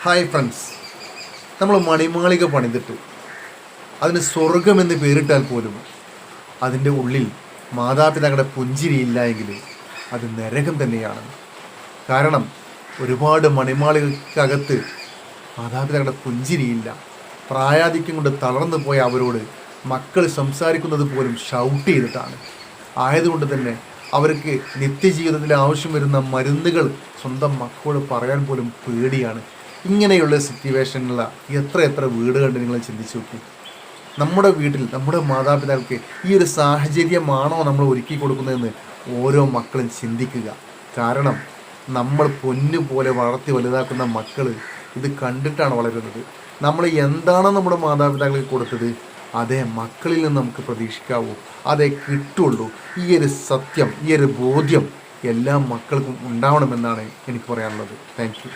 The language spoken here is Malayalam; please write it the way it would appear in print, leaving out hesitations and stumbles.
ഹായ് ഫ്രണ്ട്സ്, നമ്മൾ മണിമാളിക പണിതിട്ട് അതിന് സ്വർഗമെന്ന് പേരിട്ടാൽ പോലും അതിൻ്റെ ഉള്ളിൽ മാതാപിതാക്കളുടെ പുഞ്ചിരിയില്ല എങ്കിൽ അത് നരകം തന്നെയാണ്. കാരണം ഒരുപാട് മണിമാളികൾക്കകത്ത് മാതാപിതാക്കളുടെ പുഞ്ചിരിയില്ല. പ്രായാധിക്യം കൊണ്ട് തളർന്നു പോയ അവരോട് മക്കൾ സംസാരിക്കുന്നത് പോലും ഷൗട്ട് ചെയ്തിട്ടാണ്. ആയതുകൊണ്ട് തന്നെ അവർക്ക് നിത്യജീവിതത്തിൽ ആവശ്യം വരുന്ന മരുന്നുകൾ സ്വന്തം മക്കളോട് പറയാൻ പോലും പേടിയാണ്. ഇങ്ങനെയുള്ള സിറ്റുവേഷനിലുള്ള എത്ര വീടുകളുണ്ട് നിങ്ങൾ ചിന്തിച്ച് നോക്കി. നമ്മുടെ വീട്ടിൽ നമ്മുടെ മാതാപിതാക്കൾക്ക് ഈ ഒരു സാഹചര്യമാണോ നമ്മൾ ഒരുക്കി കൊടുക്കുന്നതെന്ന് ഓരോ മക്കളും ചിന്തിക്കുക. കാരണം നമ്മൾ പൊന്നു പോലെ വളർത്തി വലുതാക്കുന്ന മക്കൾ ഇത് കണ്ടിട്ടാണ് വളരുന്നത്. നമ്മൾ എന്താണോ നമ്മുടെ മാതാപിതാക്കൾക്ക് കൊടുത്തത് അതേ മക്കളിൽ നിന്ന് നമുക്ക് പ്രതീക്ഷിക്കാവൂ, അതേ കിട്ടുള്ളൂ. ഈ ഒരു സത്യം, ഈ ഒരു ബോധ്യം എല്ലാ മക്കൾക്കും ഉണ്ടാവണമെന്നാണ് എനിക്ക് പറയാനുള്ളത്. Thank you.